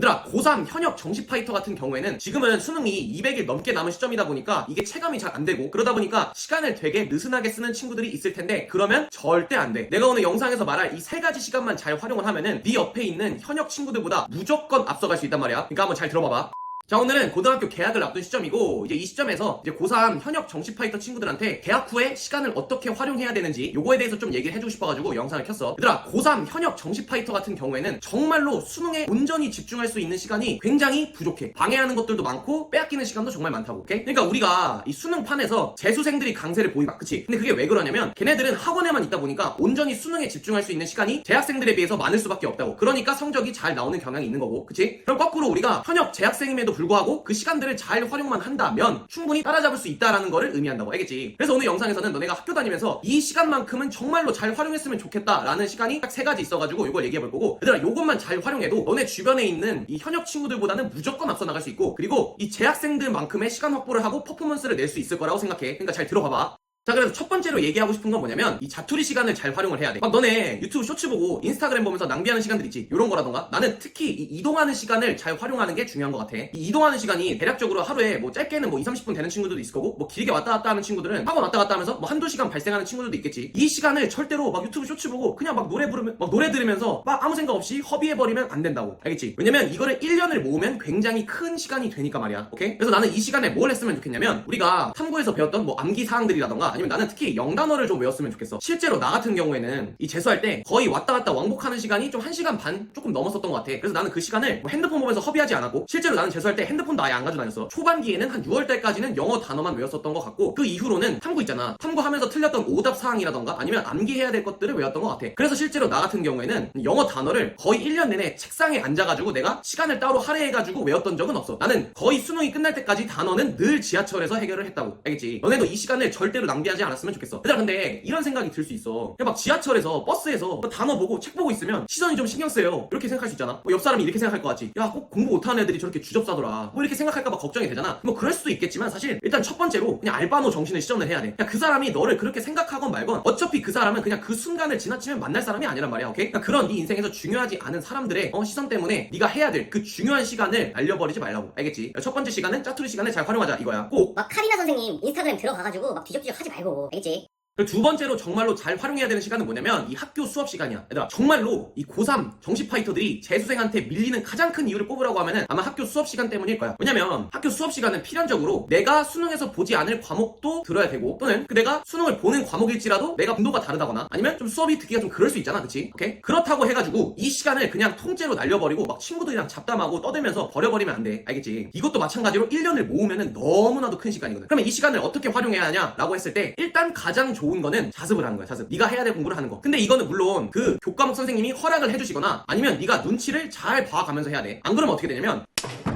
얘들아, 고3 현역 정시 파이터 같은 경우에는 지금은 수능이 200일 넘게 남은 시점이다 보니까 이게 체감이 잘 안 되고, 그러다 보니까 시간을 되게 느슨하게 쓰는 친구들이 있을 텐데, 그러면 절대 안 돼. 내가 오늘 영상에서 말할 이 세 가지 시간만 잘 활용을 하면은 네 옆에 있는 현역 친구들보다 무조건 앞서갈 수 있단 말이야. 그러니까 한번 잘 들어봐봐. 자, 오늘은 고등학교 개학을 앞둔 시점이고, 이제 이 시점에서 이제 고3 현역 정시 파이터 친구들한테 개학 후에 시간을 어떻게 활용해야 되는지 요거에 대해서 좀 얘기를 해주고 싶어가지고 영상을 켰어. 얘들아, 고3 현역 정시 파이터 같은 경우에는 정말로 수능에 온전히 집중할 수 있는 시간이 굉장히 부족해. 방해하는 것들도 많고 빼앗기는 시간도 정말 많다고. 오케이? 그러니까 우리가 이 수능판에서 재수생들이 강세를 보이다, 그치? 근데 그게 왜 그러냐면 걔네들은 학원에만 있다 보니까 온전히 수능에 집중할 수 있는 시간이 재학생들에 비해서 많을 수밖에 없다고. 그러니까 성적이 잘 나오는 경향이 있는 거고, 그치? 그럼 거꾸로 우리가 현역 재학생임에도 불구하고 그 시간들을 잘 활용만 한다면 충분히 따라잡을 수 있다라는 거를 의미한다고. 알겠지? 그래서 오늘 영상에서는 너네가 학교 다니면서 이 시간만큼은 정말로 잘 활용했으면 좋겠다라는 시간이 딱 3가지 있어가지고 이걸 얘기해 볼 거고, 얘들아, 요것만 잘 활용해도 너네 주변에 있는 이 현역 친구들보다는 무조건 앞서 나갈 수 있고, 그리고 이 재학생들만큼의 시간 확보를 하고 퍼포먼스를 낼 수 있을 거라고 생각해. 그러니까 잘 들어봐봐. 자, 그래서 첫 번째로 얘기하고 싶은 건 뭐냐면 이 자투리 시간을 잘 활용을 해야 돼. 막 너네 유튜브 쇼츠 보고 인스타그램 보면서 낭비하는 시간들 있지, 요런 거라던가. 나는 특히 이 이동하는 시간을 잘 활용하는 게 중요한 것 같아. 이 이동하는 시간이 대략적으로 하루에 뭐 짧게는 뭐 2~30분 되는 친구들도 있을 거고, 뭐 길게 왔다 갔다 하는 친구들은 학원 왔다 갔다 하면서 뭐 1~2시간 발생하는 친구들도 있겠지. 이 시간을 절대로 막 유튜브 쇼츠 보고 그냥 막 노래 들으면서 막 아무 생각 없이 허비해버리면 안 된다고. 알겠지? 왜냐면 이거를 1년을 모으면 굉장히 큰 시간이 되니까 말이야. 오케이? 그래서 나는 이 시간에 뭘 했으면 좋겠냐면, 우리가 탐구에서 배웠던 뭐 암기 사항들이라던가, 아니면 나는 특히 영단어를 좀 외웠으면 좋겠어. 실제로 나 같은 경우에는 이 재수할 때 거의 왔다 갔다 왕복하는 시간이 좀 1시간 반 조금 넘었었던 것 같아. 그래서 나는 그 시간을 뭐 핸드폰 보면서 허비하지 않았고, 실제로 나는 재수할 때 핸드폰도 아예 안 가지고 다녔어. 초반기에는 한 6월달까지는 영어 단어만 외웠었던 것 같고, 그 이후로는 탐구 있잖아. 탐구하면서 틀렸던 오답 사항이라던가 아니면 암기해야 될 것들을 외웠던 것 같아. 그래서 실제로 나 같은 경우에는 영어 단어를 거의 1년 내내 책상에 앉아가지고 내가 시간을 따로 할애해가지고 외웠던 적은 없어. 나는 거의 수능이 끝날 때까지 단어는 늘 지하철에서 해결을 했다고. 알겠지? 너네도 이 시간을 절대로 낭비하지 않았으면 좋겠어. 얘들아, 근데 이런 생각이 들 수 있어. 그냥 막 지하철에서 버스에서 단어 보고 책 보고 있으면 시선이 좀 신경 쓰여요. 이렇게 생각할 수 있잖아. 뭐 옆 사람이 이렇게 생각할 것 같지. 야, 꼭 공부 못하는 애들이 저렇게 주접사더라, 뭐 이렇게 생각할까봐 걱정이 되잖아. 뭐 그럴 수도 있겠지만, 사실 일단 첫 번째로 그냥 알바노 정신을 시전을 해야 돼. 그냥 그 사람이 너를 그렇게 생각하건 말건 어차피 그 사람은 그냥 그 순간을 지나치면 만날 사람이 아니란 말이야. 오케이? 그러니까 그런 네 인생에서 중요하지 않은 사람들의 시선 때문에 네가 해야 될 그 중요한 시간을 날려버리지 말라고. 알겠지? 첫 번째 시간은 짜투리 시간을 잘 활용하자 이거야. 꼭 막 카리나 선생님 인스타그램 들어가가지고 막 뒤적뒤적 하지 말고. 알겠지? 그리고 두 번째로 정말로 잘 활용해야 되는 시간은 뭐냐면 이 학교 수업 시간이야. 얘들아, 정말로 이 고3 정시 파이터들이 재수생한테 밀리는 가장 큰 이유를 꼽으라고 하면은 아마 학교 수업 시간 때문일 거야. 왜냐면 학교 수업 시간은 필연적으로 내가 수능에서 보지 않을 과목도 들어야 되고, 또는 그 내가 수능을 보는 과목일지라도 내가 분도가 다르다거나 아니면 좀 수업이 듣기가 좀 그럴 수 있잖아. 그치? 오케이? 그렇다고 해가지고 이 시간을 그냥 통째로 날려버리고 막 친구들이랑 잡담하고 떠들면서 버려버리면 안 돼. 알겠지? 이것도 마찬가지로 1년을 모으면은 너무나도 큰 시간이거든. 그러면 이 시간을 어떻게 활용해야 하냐라고 했을 때, 일단 가장 좋은 거는 자습을 하는 거야. 자습. 네가 해야 될 공부를 하는 거. 근데 이거는 물론 그 교과목 선생님이 허락을 해주시거나 아니면 네가 눈치를 잘 봐가면서 해야 돼. 안 그러면 어떻게 되냐면,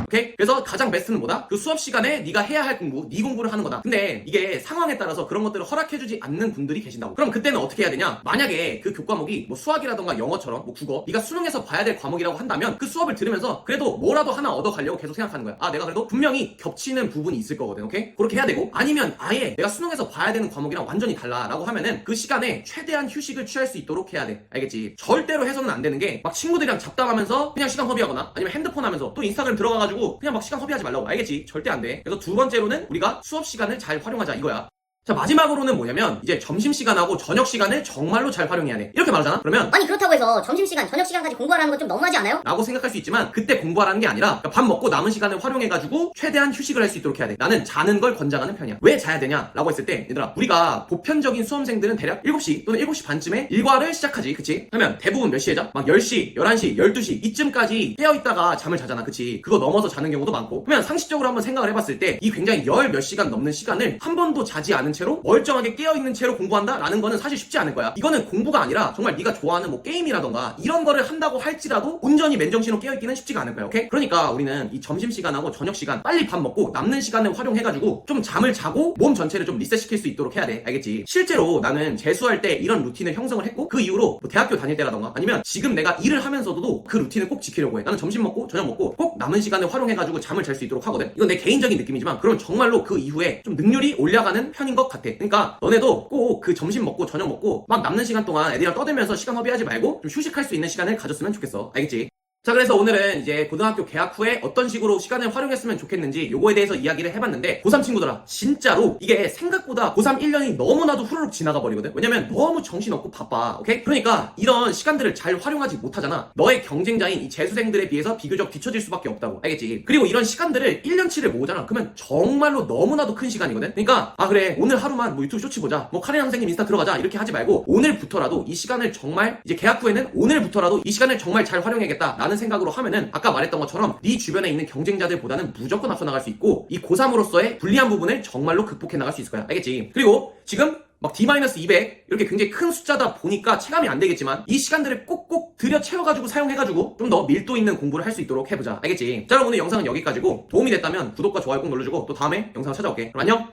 오케이? 그래서 가장 베스트는 뭐다? 그 수업 시간에 네가 해야 할 공부, 네 공부를 하는 거다. 근데 이게 상황에 따라서 그런 것들을 허락해주지 않는 분들이 계신다고. 그럼 그때는 어떻게 해야 되냐? 만약에 그 교과목이 뭐 수학이라던가 영어처럼 뭐 국어, 네가 수능에서 봐야 될 과목이라고 한다면 그 수업을 들으면서 그래도 뭐라도 하나 얻어가려고 계속 생각하는 거야. 아, 내가 그래도 분명히 겹치는 부분이 있을 거거든. 오케이? 그렇게 해야 되고, 아니면 아예 내가 수능에서 봐야 되는 과목이랑 완전히 달라라고 하면은 그 시간에 최대한 휴식을 취할 수 있도록 해야 돼. 알겠지? 절대로 해서는 안 되는 게, 막 친구들이랑 잡담하면서 그냥 시간 허비하거나 아니면 핸드폰 하면서 또 인스타그램 들어가가지고 그냥 막 시간 허비하지 말라고. 알겠지? 절대 안 돼. 그래서 두 번째로는 우리가 수업 시간을 잘 활용하자 이거야. 자, 마지막으로는 뭐냐면 이제 점심시간하고 저녁시간을 정말로 잘 활용해야 돼. 이렇게 말하잖아? 그러면 아니 그렇다고 해서 점심시간, 저녁시간까지 공부하라는 건 좀 너무하지 않아요? 라고 생각할 수 있지만, 그때 공부하라는 게 아니라 밥 먹고 남은 시간을 활용해가지고 최대한 휴식을 할 수 있도록 해야 돼. 나는 자는 걸 권장하는 편이야. 왜 자야 되냐? 라고 했을 때, 얘들아, 우리가 보편적인 수험생들은 대략 7시 또는 7시 반쯤에 일과를 시작하지. 그치? 그러면 대부분 몇 시에 자? 막 10시, 11시, 12시 이쯤까지 깨어있다가 잠을 자잖아. 그치? 그거 넘어서 자는 경우도 많고. 그러면 상식적으로 한번 생각을 해봤을 때 이 굉장히 몇 시간 넘는 시간을 한 번도 자지 않은 채로 멀쩡하게 깨어있는 채로 공부한다라는 거는 사실 쉽지 않을 거야. 이거는 공부가 아니라 정말 네가 좋아하는 뭐 게임이라던가 이런 거를 한다고 할지라도 온전히 맨정신으로 깨어있기는 쉽지가 않을 거야. 오케이? 그러니까 우리는 이 점심시간하고 저녁시간 빨리 밥 먹고 남는 시간을 활용해가지고 좀 잠을 자고 몸 전체를 좀 리셋시킬 수 있도록 해야 돼. 알겠지? 실제로 나는 재수할 때 이런 루틴을 형성을 했고, 그 이후로 뭐 대학교 다닐 때라던가 아니면 지금 내가 일을 하면서도 그 루틴을 꼭 지키려고 해. 나는 점심 먹고 저녁 먹고 꼭 남은 시간을 활용해가지고 잠을 잘 수 있도록 하거든. 이건 내 개인적인 느낌이지만, 그러면 정말로 그 이후에 좀 능률이 올라가는 편인 것 같아. 그러니까 너네도 꼭 그 점심 먹고 저녁 먹고 막 남는 시간 동안 애들이랑 떠들면서 시간 허비하지 말고 좀 휴식할 수 있는 시간을 가졌으면 좋겠어. 알겠지? 자, 그래서 오늘은 이제 고등학교 개학 후에 어떤 식으로 시간을 활용했으면 좋겠는지 요거에 대해서 이야기를 해봤는데, 고3 친구들아, 진짜로 이게 생각보다 고3 1년이 너무나도 후루룩 지나가 버리거든. 왜냐면 너무 정신없고 바빠. 오케이? 그러니까 이런 시간들을 잘 활용하지 못하잖아. 너의 경쟁자인 이 재수생들에 비해서 비교적 뒤처질 수밖에 없다고. 알겠지? 그리고 이런 시간들을 1년치를 모으잖아. 그러면 정말로 너무나도 큰 시간이거든. 그러니까 그래, 오늘 하루만 뭐 유튜브 쇼츠 보자, 뭐 카레 선생님 인스타 들어가자, 이렇게 하지 말고 오늘부터라도 이 시간을 정말, 이제 개학 후에는 오늘부터라도 이 시간을 정말 잘 활용해야겠다 라는 생각으로 하면은 아까 말했던 것처럼 네 주변에 있는 경쟁자들보다는 무조건 앞서 나갈 수 있고, 이 고3으로서의 불리한 부분을 정말로 극복해 나갈 수 있을 거야. 알겠지? 그리고 지금 막 D-200 이렇게 굉장히 큰 숫자다 보니까 체감이 안 되겠지만, 이 시간들을 꼭꼭 들여 채워가지고 사용해가지고 좀 더 밀도 있는 공부를 할 수 있도록 해보자. 알겠지? 자, 그럼 오늘 영상은 여기까지고, 도움이 됐다면 구독과 좋아요 꼭 눌러주고 또 다음에 영상 찾아올게. 그럼 안녕!